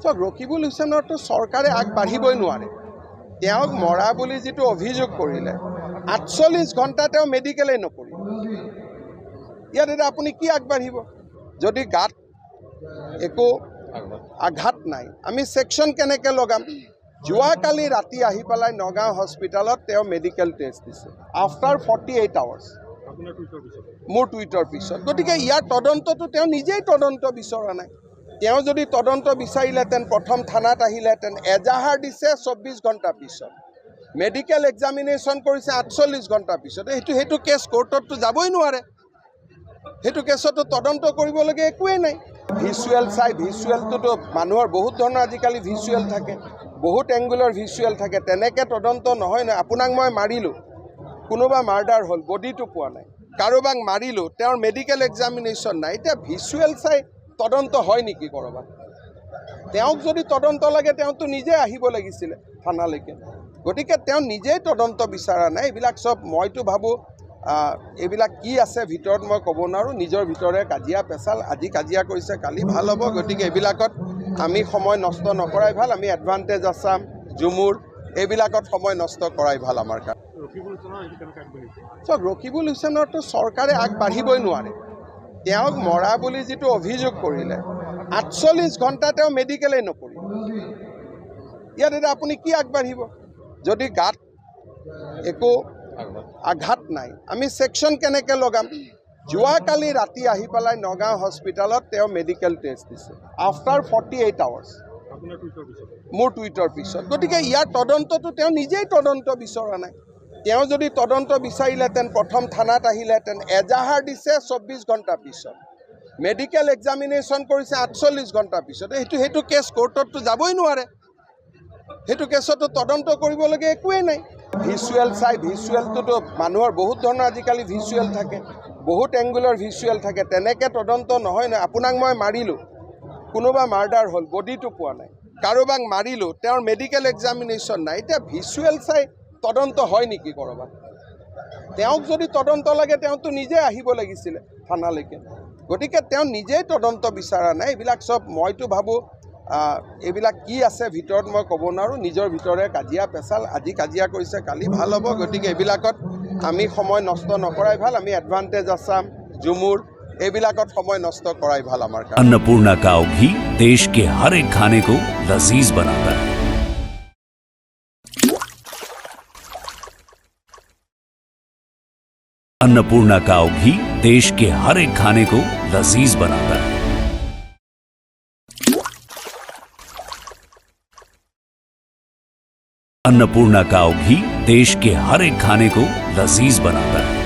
চাওক ৰকিবুল হুছেইনৰতো চৰকাৰে আগবাঢ়িবই নোৱাৰে। তেওঁক মৰা বুলি যিটো অভিযোগ কৰিলে ৪৮ ঘণ্টা তেওঁ মেডিকেলেই নকৰিলে। ইয়াত এতিয়া আপুনি কি আগবাঢ়িব? যদি গাত একো আঘাত নাই আমি ছেকশ্যন কেনেকৈ লগাম? যোৱাকালি ৰাতি আহি পেলাই নগাঁও হস্পিটেলত তেওঁ মেডিকেল টেষ্ট দিছে আফটাৰ 48 আৱাৰ্ছ মোৰ টুইটৰ পিছত। গতিকে ইয়াৰ তদন্তটো তেওঁ নিজেই তদন্ত বিচৰা নাই। তেওঁ যদি তদন্ত বিচাৰিলেহেঁতেন প্ৰথম থানাত আহিলেহেঁতেন, এজাহাৰ দিছে 24 ঘণ্টা পিছত, মেডিকেল এক্সামিনেশ্যন কৰিছে 48 ঘণ্টা পিছত। সেইটো কেছ কোৰ্টততো যাবই নোৱাৰে। সেইটো কেছতো তদন্ত কৰিবলগীয়া একোৱেই নাই। ভিজুৱেল চাই ভিজুৱেলটোতো মানুহৰ বহুত ধৰণৰ আজিকালি ভিজুৱেল থাকে, বহুত এংগুলৰ ভিজুৱেল থাকে, তেনেকৈ তদন্ত নহয় নহয়। আপোনাক মই মাৰিলোঁ, কোনোবা মাৰ্ডাৰ হ'ল, বডিটো পোৱা নাই, কাৰোবাক মাৰিলোঁ, তেওঁৰ মেডিকেল এক্সামিনেশ্যন নাই, এতিয়া ভিজুৱেল চাই তদন্ত হয় নেকি ক'ৰবাত? তেওঁক যদি তদন্ত লাগে তেওঁতো নিজে আহিব লাগিছিলে থানালৈকে। গতিকে তেওঁ নিজেই তদন্ত বিচৰা নাই। এইবিলাক চব মইতো ভাবোঁ এইবিলাক কি আছে ভিতৰত মই ক'ব নোৱাৰোঁ। নিজৰ ভিতৰে কাজিয়া পেচাল, আজি কাজিয়া কৰিছে কালি ভাল হ'ব। গতিকে এইবিলাকত আমি সময় নষ্ট নকৰাই ভাল। আমি এডভান্টেজ আছাম, ঝুমুৰ এইবিলাকত সময় নষ্ট কৰাই ভাল আমাৰ কাৰণে। চাওক ৰকিবুল হুছেইনৰতো চৰকাৰে আগবাঢ়িবই নোৱাৰে। তেওঁক মৰা বুলি যিটো অভিযোগ কৰিলে ৪৮ ঘণ্টা তেওঁ মেডিকেলেই নকৰিলে। ইয়াত এতিয়া আপুনি কি আগবাঢ়িব? যদি গাত একো আঘাত নাই আমি ছেকশ্যন কেনেকৈ লগাম? যোৱাকালি ৰাতি আহি পেলাই নগাঁও হস্পিটেলত তেওঁ মেডিকেল টেষ্ট দিছে আফটাৰ 48 আৱাৰ্ছ মোৰ টুইটৰ পিছত। গতিকে ইয়াৰ তদন্তটো তেওঁ নিজেই তদন্ত বিচৰা নাই। তেওঁ যদি তদন্ত বিচাৰিলেহেঁতেন প্ৰথম থানাত আহিলেহেঁতেন, এজাহাৰ দিছে 24 ঘণ্টা পিছত, মেডিকেল এক্সামিনেশ্যন কৰিছে 48 ঘণ্টা পিছত। সেইটো কেছ কোৰ্টততো যাবই নোৱাৰে। সেইটো কেছতো তদন্ত কৰিবলগীয়া একোৱেই নাই। ভিজুৱেল চাই ভিজুৱেলটোতো মানুহৰ বহুত ধৰণৰ আজিকালি ভিজুৱেল থাকে, বহুত এংগুলৰ ভিজুৱেল থাকে, তেনেকৈ তদন্ত নহয় নহয়। আপোনাক মই মাৰিলোঁ, কোনোবা মাৰ্ডাৰ হ'ল, বডিটো পোৱা নাই, কাৰোবাক মাৰিলোঁ, তেওঁৰ মেডিকেল এক্সামিনেশ্যন নাই, এতিয়া ভিজুৱেল চাই তদন্ত হয় নেকি ক'ৰবাত? তেওঁক যদি তদন্ত লাগে তেওঁতো নিজে আহিব লাগিছিলে থানালৈকে। গতিকে তেওঁ নিজেই তদন্ত বিচৰা নাই। এইবিলাক চব মইতো ভাবোঁ এইবিলাক কি আছে ভিতৰত মই ক'ব নোৱাৰোঁ। নিজৰ ভিতৰে কাজিয়া পেচাল, আজি কাজিয়া কৰিছে কালি ভাল হ'ব। গতিকে এইবিলাকত আমি সময় নষ্ট নকৰাই ভাল। আমি এডভান্টেজ আছাম, ঝুমুৰ এইবিলাকত সময় নষ্ট কৰাই ভাল আমাৰ কাৰণে। अन्नपूर्णा काव घी देश के हर एक खाने को लजीज बनाता है। अन्नपूर्णा काव घी देश के हर एक खाने को लजीज बनाता है। अन्नपूर्णा काव घी देश के हर एक खाने को लजीज बनाता है।